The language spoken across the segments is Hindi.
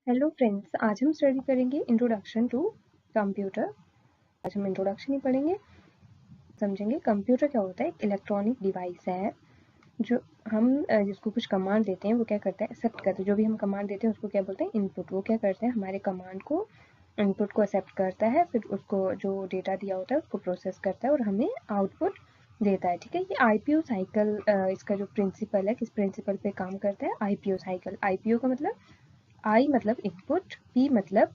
हेलो फ्रेंड्स, आज हम स्टडी करेंगे इंट्रोडक्शन टू कंप्यूटर। आज हम इंट्रोडक्शन ही पढ़ेंगे, समझेंगे कंप्यूटर क्या होता है। एक इलेक्ट्रॉनिक डिवाइस है जो हम जिसको कुछ कमांड देते हैं वो क्या करता है, एक्सेप्ट करता है। जो भी हम कमांड देते हैं उसको क्या बोलते हैं, इनपुट। वो क्या करते हैं, हमारे कमांड को, इनपुट को एक्सेप्ट करता है, फिर उसको जो डेटा दिया होता है उसको प्रोसेस करता है और हमें आउटपुट देता है। ठीक है, ये आईपीओ साइकिल, इसका जो प्रिंसिपल है, किस प्रिंसिपल पे काम करता है, आईपीओ साइकिल। आईपीओ का मतलब, आई मतलब इनपुट, पी मतलब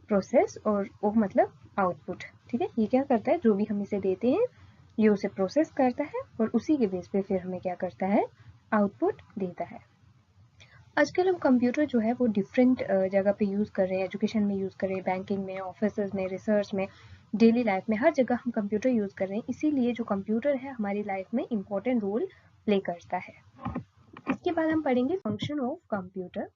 प्रोसेस और ओ मतलब आउटपुट। ठीक है, ये क्या करता है, जो भी हम इसे देते हैं ये उसे प्रोसेस करता है और उसी के बेस पे फिर हमें क्या करता है, आउटपुट देता है। आजकल हम कंप्यूटर जो है वो डिफरेंट जगह पे यूज़ कर रहे हैं। एजुकेशन में यूज़ कर रहे हैं, बैंकिंग में, ऑफिस में, रिसर्च में, डेली लाइफ में, हर जगह हम कंप्यूटर यूज़ कर रहे हैं। इसीलिए जो कंप्यूटर है हमारी लाइफ में इम्पोर्टेंट रोल प्ले करता है। इसके बाद हम पढ़ेंगे फंक्शन ऑफ कंप्यूटर।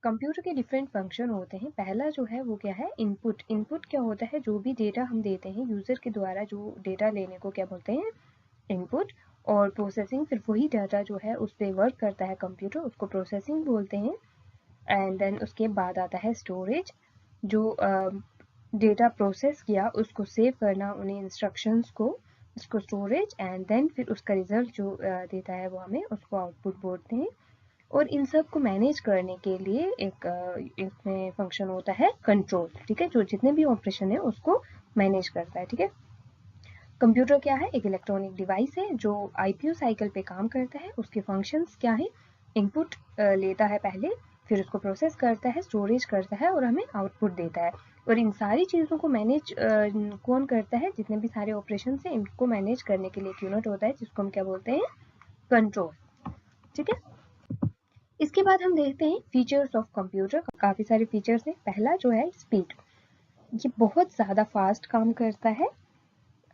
कंप्यूटर के डिफरेंट फंक्शन होते हैं। पहला जो है वो क्या है, इनपुट। इनपुट क्या होता है, जो भी डेटा हम देते हैं यूज़र के द्वारा, जो डेटा लेने को क्या बोलते हैं, इनपुट। और प्रोसेसिंग, फिर वही डाटा जो है उस पर वर्क करता है कंप्यूटर, उसको प्रोसेसिंग बोलते हैं। एंड देन उसके बाद आता है स्टोरेज, जो डेटा प्रोसेस किया उसको सेव करना, उन्हें इंस्ट्रक्शंस को, उसको स्टोरेज। एंड देन फिर उसका रिजल्ट जो देता है वो हमें, उसको आउटपुट बोलते हैं। और इन सब को मैनेज करने के लिए एक इसमें फंक्शन होता है कंट्रोल। ठीक है, जो जितने भी ऑपरेशन है उसको मैनेज करता है। ठीक है, कंप्यूटर क्या है, एक इलेक्ट्रॉनिक डिवाइस है जो आईपीओ साइकिल पे काम करता है। उसके फंक्शंस क्या है, इनपुट लेता है पहले, फिर उसको प्रोसेस करता है, स्टोरेज करता है और हमें आउटपुट देता है। और इन सारी चीज़ों को मैनेज कौन करता है, जितने भी सारे ऑपरेशन हैं इनको मैनेज करने के लिए एक यूनिट होता है जिसको हम क्या बोलते हैं, कंट्रोल। ठीक है, इसके बाद हम देखते हैं फीचर्स ऑफ कंप्यूटर। काफ़ी सारे फीचर्स हैं। पहला जो है स्पीड, ये बहुत ज़्यादा फास्ट काम करता है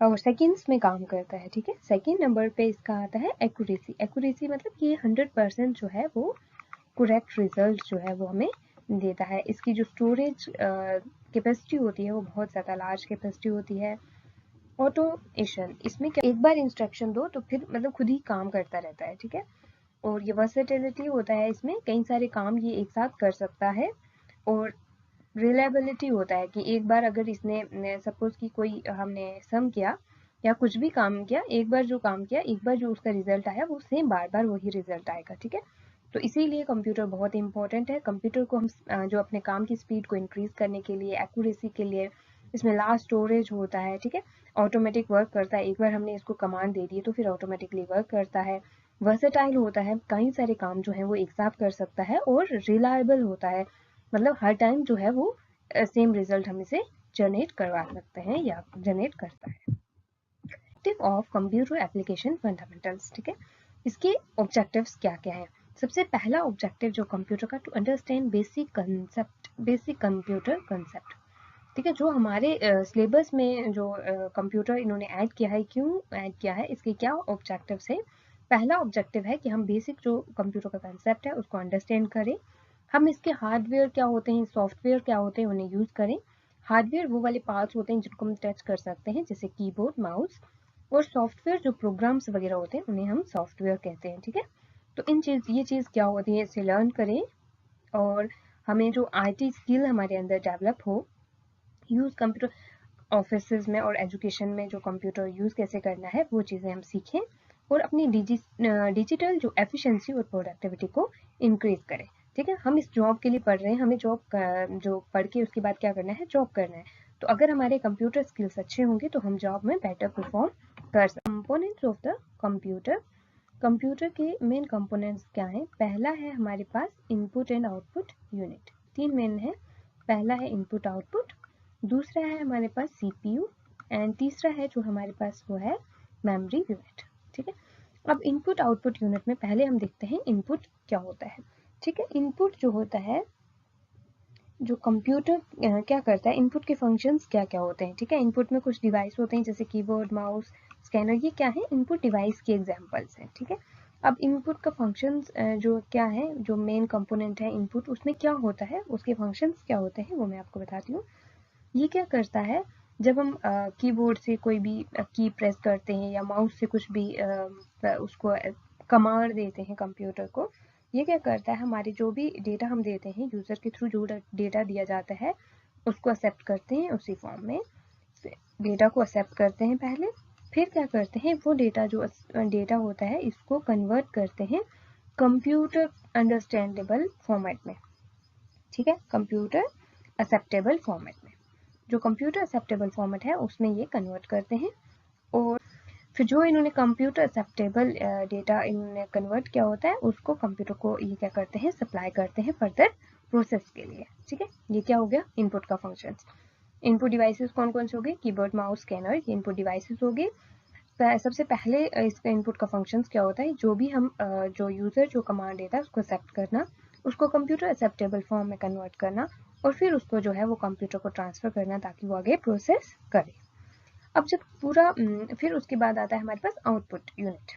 और सेकंड्स में काम करता है। ठीक है, सेकंड नंबर पे इसका आता है एक्यूरेसी। एक्यूरेसी मतलब ये 100% जो है वो करेक्ट रिजल्ट जो है वो हमें देता है। इसकी जो स्टोरेज कैपेसिटी होती है वो बहुत ज़्यादा लार्ज कैपेसिटी होती है। ऑटोमेशन, इसमें क्या, एक बार इंस्ट्रक्शन दो तो फिर मतलब खुद ही काम करता रहता है। ठीक है, और ये वर्सेटिलिटी होता है, इसमें कई सारे काम ये एक साथ कर सकता है। और रिलायबिलिटी होता है कि एक बार अगर इसने सपोज कि कोई हमने सम किया या कुछ भी काम किया, एक बार जो काम किया, एक बार जो उसका रिजल्ट आया वो सेम बार बार वही रिजल्ट आएगा। ठीक है, तो इसीलिए कंप्यूटर बहुत इंपॉर्टेंट है। कंप्यूटर को हम जो अपने काम की स्पीड को इंक्रीज करने के लिए, एक्यूरेसी के लिए, इसमें लार्ज स्टोरेज होता है। ठीक है, ऑटोमेटिक वर्क करता है, एक बार हमने इसको कमांड दे दी तो फिर ऑटोमेटिकली वर्क करता है। वर्सेटाइल होता है, कई सारे काम जो है वो एक साथ कर सकता है। और रिलायबल होता है, मतलब हर टाइम जो है वो सेम रिजल्ट हम इसे जनरेट करवा सकते हैं या जनरेट करता है। Objective of computer application fundamentals. ठीक है, इसके ऑब्जेक्टिव्स क्या क्या है। सबसे पहला ऑब्जेक्टिव जो कंप्यूटर का, to understand basic concept, basic computer concept. ठीक है, जो हमारे सिलेबस में जो कंप्यूटर इन्होंने ऐड किया है, क्यों ऐड किया है, इसके क्या ऑब्जेक्टिव्स है। पहला ऑब्जेक्टिव है कि हम बेसिक जो कंप्यूटर का कंसेप्ट है उसको अंडरस्टैंड करें। हम इसके हार्डवेयर क्या होते हैं, सॉफ्टवेयर क्या होते हैं, उन्हें यूज़ करें। हार्डवेयर वो वाले पार्ट्स होते हैं जिनको हम टच कर सकते हैं, जैसे कीबोर्ड, माउस। और सॉफ्टवेयर जो प्रोग्राम्स वगैरह होते हैं उन्हें हम सॉफ्टवेयर कहते हैं। ठीक है, तो ये चीज़ क्या होती है, इसे लर्न करें। और हमें जो आईटी स्किल हमारे अंदर डेवलप हो, यूज़ कंप्यूटर ऑफिस में और एजुकेशन में जो कंप्यूटर यूज़ कैसे करना है वो चीज़ें हम सीखें। और अपनी डिजिटल जो एफिशिएंसी और प्रोडक्टिविटी को इंक्रीज करें। ठीक है, हम इस जॉब के लिए पढ़ रहे हैं, हमें जॉब जो पढ़ के उसके बाद क्या करना है, जॉब करना है। तो अगर हमारे कंप्यूटर स्किल्स अच्छे होंगे तो हम जॉब में बेटर परफॉर्म कर सकते हैं। Components of the computer. Computer के मेन कंपोनेंट्स क्या हैं। पहला है हमारे पास इनपुट एंड आउटपुट यूनिट। तीन मेन है, पहला है इनपुट आउटपुट, दूसरा है हमारे पास सीपीयू, एंड तीसरा है जो हमारे पास वो है मेमोरी यूनिट। ठीक है, अब इनपुट आउटपुट यूनिट में पहले हम देखते हैं इनपुट क्या होता है। ठीक है, इनपुट जो होता है, जो कंप्यूटर क्या करता है, इनपुट के फंक्शंस क्या क्या होते हैं। ठीक है, इनपुट में कुछ डिवाइस होते हैं जैसे कीबोर्ड, माउस, स्कैनर, ये क्या है, इनपुट डिवाइस के एग्जांपल्स हैं। ठीक है, अब इनपुट का फंक्शंस जो क्या है, जो मेन कंपोनेंट है इनपुट, उसमें क्या होता है, उसके फंक्शंस क्या होते हैं वो मैं आपको बताती हूँ। ये क्या करता है, जब हम कीबोर्ड से कोई भी की प्रेस करते हैं या माउस से कुछ भी उसको कमांड देते हैं कंप्यूटर को, ये क्या करता है, हमारे जो भी डेटा हम देते हैं यूज़र के थ्रू, जो डेटा दिया जाता है उसको एक्सेप्ट करते हैं उसी फॉर्म में, डेटा को एक्सेप्ट करते हैं पहले, फिर क्या करते हैं वो डेटा जो डेटा होता है इसको कन्वर्ट करते हैं कंप्यूटर अंडरस्टैंडेबल फॉर्मेट में, ठीक है, कंप्यूटर एक्सेप्टेबल फॉर्मेट में। जो कंप्यूटर एक्सेप्टेबल फॉर्मेट है उसमें ये कन्वर्ट करते हैं, और फिर जो इन्होंने कंप्यूटर एक्सेप्टेबल डेटा इन्होंने कन्वर्ट किया होता है उसको कंप्यूटर को ये क्या करते हैं, सप्लाई करते हैं फर्दर प्रोसेस के लिए, ठीक है। ये क्या हो गया, इनपुट का फंक्शन। इनपुट डिवाइसेस कौन कौन से हो गए, कीबोर्ड, माउस, स्कैनर, ये इनपुट डिवाइसेस हो गए। सबसे पहले इसका इनपुट का फंक्शंस क्या होता है, जो भी हम जो यूज़र जो कमांड देता है उसको एक्सेप्ट करना, उसको कंप्यूटर एक्सेप्टेबल फॉर्म में कन्वर्ट करना, और फिर उसको जो है वो कंप्यूटर को ट्रांसफ़र करना ताकि वो आगे प्रोसेस करे। अब जब पूरा फिर उसके बाद आता है हमारे पास आउटपुट यूनिट।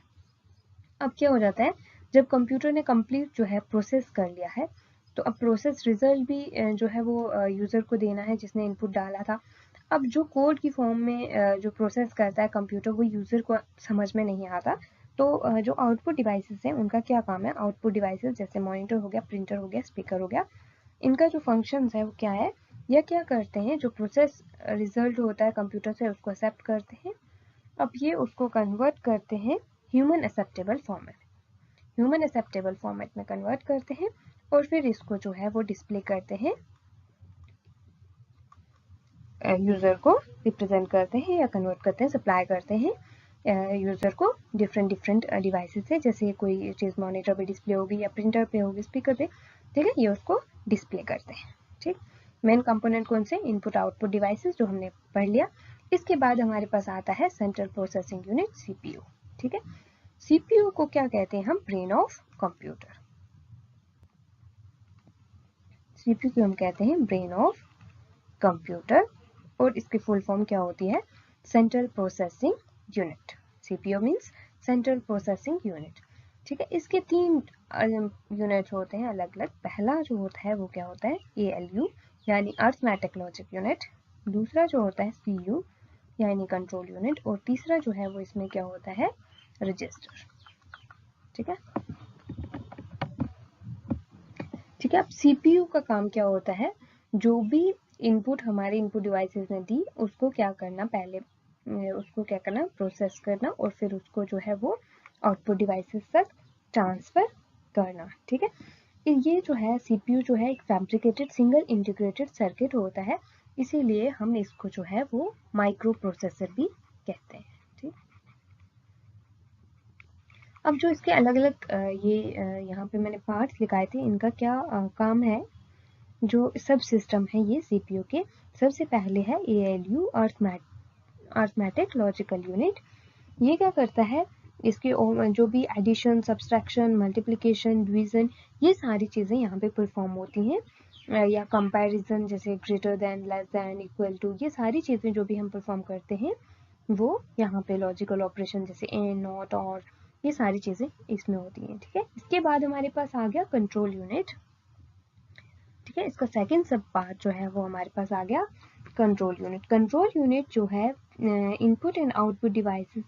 अब क्या हो जाता है, जब कंप्यूटर ने कंप्लीट जो है प्रोसेस कर लिया है, तो अब प्रोसेस रिजल्ट भी जो है वो यूज़र को देना है जिसने इनपुट डाला था। अब जो कोड की फॉर्म में जो प्रोसेस करता है कंप्यूटर वो यूज़र को समझ में नहीं आता, तो जो आउटपुट डिवाइसेस हैं उनका क्या काम है, आउटपुट डिवाइसेस जैसे मॉनिटर हो गया, प्रिंटर हो गया, स्पीकर हो गया, इनका जो फंक्शंस है वो क्या है, या क्या करते हैं, जो प्रोसेस रिजल्ट होता है कंप्यूटर से उसको एक्सेप्ट करते हैं, अब ये उसको कन्वर्ट करते हैं human acceptable format, human acceptable format में कन्वर्ट करते हैं, और फिर इसको जो है वो डिस्प्ले करते हैं, यूज़र को रिप्रेजेंट करते हैं या कन्वर्ट करते हैं, सप्लाई करते हैं यूज़र को डिफरेंट डिवाइसेस से, जैसे कोई चीज़ मॉनिटर पे डिस्प्ले होगी या प्रिंटर पे होगी, स्पीकर पे, ठीक है, ये उसको डिस्प्ले करते हैं, ठीक। मेन कंपोनेंट कौन से, इनपुट आउटपुट डिवाइसेस जो हमने पढ़ लिया। इसके बाद हमारे पास आता है सेंट्रल प्रोसेसिंग यूनिट, सीपीयू, ठीक है। सीपीयू को क्या कहते हैं हम, ब्रेन ऑफ कंप्यूटर, सीपीयू को हम कहते हैं ब्रेन ऑफ कंप्यूटर, और इसकी फुल फॉर्म क्या होती है, central processing unit. CPU means central processing unit, ठीक है। इसके 3 यूनिट होते हैं अलग अलग। पहला जो होता है वो क्या होता है, एएलयू यानी अरिथमेटिक लॉजिक यूनिट, दूसरा जो होता है सीयू यानी कंट्रोल यूनिट, और तीसरा जो है वो इसमें क्या होता है, रजिस्टर, ठीक है, ठीक है। अब सीपीयू का काम क्या होता है, जो भी इनपुट हमारे इनपुट डिवाइसेस ने दी उसको क्या करना, पहले उसको क्या करना, प्रोसेस करना, और फिर उसको जो है वो आउटपुट डिवाइसेस तक ट्रांसफर करना, ठीक है। ये जो है सीपीयू जो है एक फैब्रिकेटेड सिंगल इंटीग्रेटेड सर्किट होता है, इसीलिए हम इसको जो है वो माइक्रो प्रोसेसर भी कहते हैं, ठीक। अब जो इसके अलग अलग ये यहाँ पे मैंने पार्ट्स लिखाए थे, इनका क्या काम है, जो सब सिस्टम है ये सीपीयू के, सबसे पहले है एएलयू अरिथमेटिक लॉजिकल यूनिट। ये क्या करता है, इसके जो भी एडिशन, सब्सट्रैक्शन, मल्टीप्लिकेशन, डिवीजन, ये सारी चीज़ें यहाँ पे परफॉर्म होती हैं, या कंपैरिजन जैसे greater than, less than, equal to, ये सारी चीज़ें जो भी हम परफॉर्म करते हैं वो यहाँ पे लॉजिकल ऑपरेशन जैसे एंड, नॉट, और ये सारी चीज़ें इसमें होती हैं, ठीक है। इसके बाद हमारे पास आ गया कंट्रोल यूनिट, ठीक है। इसका सेकंड सब पार्ट जो है वो हमारे पास आ गया कंट्रोल यूनिट। कंट्रोल यूनिट जो है input and output devices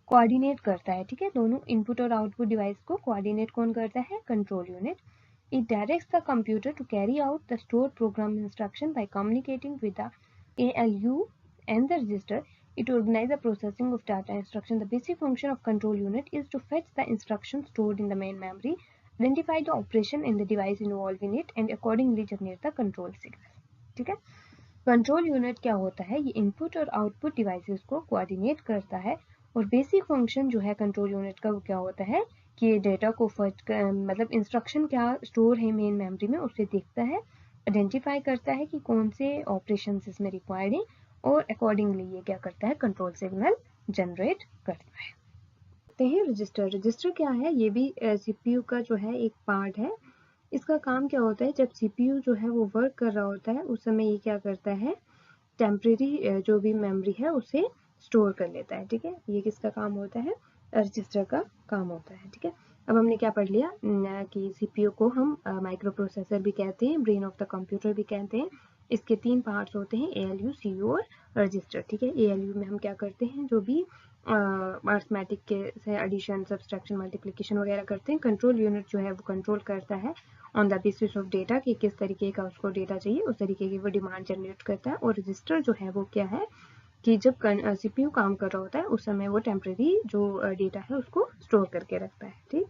coordinate करता है, ठीक है, दोनों इनपुट और आउटपुट डिवाइस को कोऑर्डिनेट कौन करता है, control unit. It directs the computer to carry out the stored program instruction by communicating with the ALU and the register. It organizes the processing of data instruction. The basic function of control unit is to fetch the instructions stored in the main memory, identify the operation in the device involved in it, and accordingly generate the control signal, ठीक है। कंट्रोल यूनिट क्या होता है, ये इनपुट और आउटपुट डिवाइसेस को कोऑर्डिनेट करता है, और बेसिक फंक्शन जो है कंट्रोल यूनिट का वो क्या होता है कि डेटा को फर्स्ट मतलब इंस्ट्रक्शन क्या स्टोर है मेन मेमोरी में उसे देखता है, आइडेंटिफाई करता है कि कौन से ऑपरेशन इसमें रिक्वायर्ड है, और अकॉर्डिंगली ये क्या करता है, कंट्रोल सिग्नल जनरेट करता है। देखते हैं रजिस्टर। रजिस्टर क्या है, ये भी सीपीयू का जो है एक पार्ट है। इसका काम क्या होता है, जब सीपीयू जो है वो वर्क कर रहा होता है उस समय ये क्या करता है, टेम्परेरी जो भी मेमोरी है उसे स्टोर कर लेता है, ठीक है। ये किसका काम होता है, रजिस्टर का काम होता है, ठीक है। अब हमने क्या पढ़ लिया कि सीपीयू को हम माइक्रो प्रोसेसर भी कहते हैं, ब्रेन ऑफ द कंप्यूटर भी कहते हैं। इसके 3 पार्ट्स होते हैं, एएलयू, सीयू और रजिस्टर, ठीक है। एएलयू में हम क्या करते हैं, जो भी अर्थमेटिक के से एडिशन, सब्सट्रैक्शन, मल्टीप्लिकेशन वगैरह करते हैं। कंट्रोल यूनिट जो है वो कंट्रोल करता है on the basis of data कि किस तरीके का उसको डेटा चाहिए, उस तरीके की वो डिमांड जनरेट करता है। और रजिस्टर जो है वो क्या है कि जब CPU काम कर रहा होता है उस समय वो टेम्परेरी जो डेटा है उसको स्टोर करके रखता है। ठीक,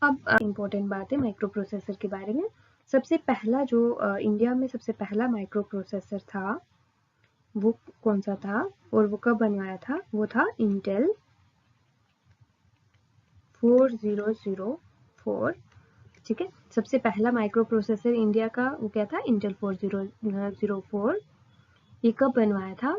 अब इम्पोर्टेंट बात है माइक्रो प्रोसेसर के बारे में। सबसे पहला जो इंडिया में सबसे पहला माइक्रो प्रोसेसर था वो कौन सा था और वो कब बनवाया था? वो था इंटेल 4004। ठीक है, सबसे पहला माइक्रो प्रोसेसर इंडिया का वो क्या था? इंटेल 4004। ये कब बनवाया था?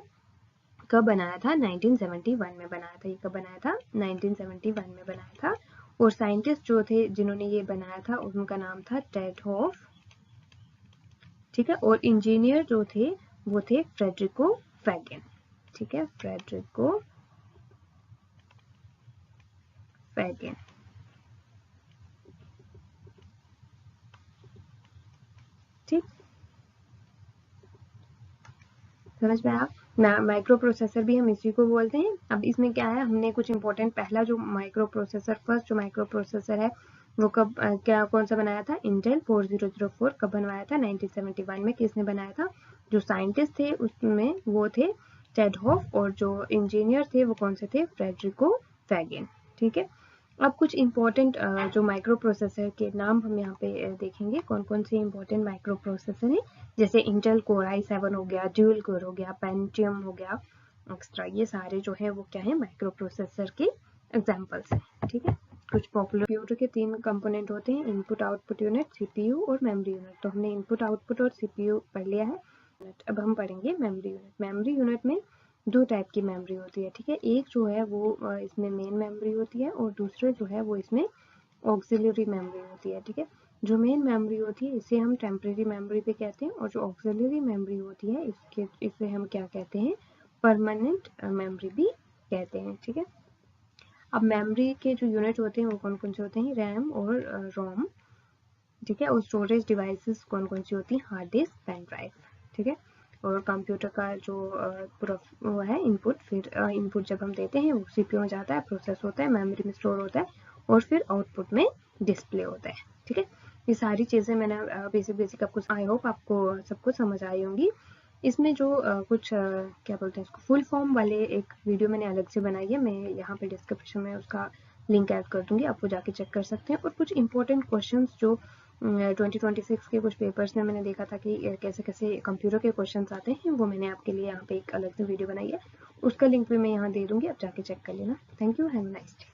1971 में बनाया था। ये कब बनाया था? 1971 में बनाया था। और साइंटिस्ट जो थे जिन्होंने ये बनाया था उनका नाम था टेड हॉफ। ठीक है, और इंजीनियर जो थे वो थे फ्रेडरिको फैगन। ठीक है, फ्रेडरिको फैगन। ठीक, समझ में आया? माइक्रो प्रोसेसर भी हम इसी को बोलते हैं। अब इसमें क्या है, हमने कुछ इंपॉर्टेंट पहला जो माइक्रो प्रोसेसर, फर्स्ट जो माइक्रो प्रोसेसर है वो कब क्या कौन सा बनाया था? इंटेल 4004। कब बनवाया था? 1971 में। किसने बनाया था? जो साइंटिस्ट थे उसमें वो थे टेड हॉफ, और जो इंजीनियर थे वो कौन से थे? फ्रेडरिको फैगन। ठीक है, अब कुछ इंपॉर्टेंट जो माइक्रो प्रोसेसर के नाम हम यहाँ पे देखेंगे, कौन कौन से इंपॉर्टेंट माइक्रो प्रोसेसर हैं। जैसे इंटेल कोर i7 हो गया, ड्यूल कोर हो गया, पेंटियम हो गया, एक्स्ट्रा, ये सारे जो है वो क्या है? माइक्रो प्रोसेसर के एग्जांपल्स हैं। ठीक है, कुछ पॉपुलर कंप्यूटर के 3 कंपोनेंट होते हैं, इनपुट आउटपुट यूनिट, CPU और मेमोरी यूनिट। तो हमने इनपुट आउटपुट और CPU पढ़ लिया है। अब हम पढ़ेंगे मेमोरी यूनिट। मेमोरी यूनिट में 2 टाइप की मेमोरी होती है। ठीक है, एक जो है वो इसमें मेन मेमोरी होती है और दूसरे जो है वो इसमें ऑक्सिलरी मेमोरी होती है। ठीक है, जो मेन मेमोरी होती है इसे हम टेम्परेरी मेमोरी भी कहते हैं, और जो ऑक्सिलरी मेमोरी होती है इसे हम क्या कहते हैं? परमानेंट मेमोरी भी कहते हैं। ठीक है, अब मेमोरी के जो यूनिट होते हैं वो कौन कौन से होते हैं? रैम और रोम। ठीक है, और स्टोरेज डिवाइसेस कौन कौन सी होती हैं? Hard disk, pen drive. ठीक है, और कंप्यूटर का जो वो है इनपुट, फिर इनपुट जब हम देते हैं वो CPU में जाता है, प्रोसेस होता है, मेमोरी में स्टोर होता है, और फिर आउटपुट में डिस्प्ले होता है। ठीक है, ये सारी चीज़ें मैंने बेसिक बेसिक आपको, आई होप आपको सबको समझ आई होंगी। इसमें जो कुछ क्या बोलते हैं इसको, फुल फॉर्म वाले एक वीडियो मैंने अलग से बनाई है, मैं यहाँ पे डिस्क्रिप्शन में उसका लिंक ऐड कर दूंगी, आप वो जाके चेक कर सकते हैं। और कुछ इंपॉर्टेंट क्वेश्चंस जो 2026 के कुछ पेपर्स में मैंने देखा था कि कैसे कैसे कंप्यूटर के क्वेश्चंस आते हैं, वो मैंने आपके लिए यहाँ पे एक अलग से वीडियो बनाई है, उसका लिंक भी मैं यहाँ दे दूँगी, आप जाके चेक कर लेना। Thank you, have a nice day.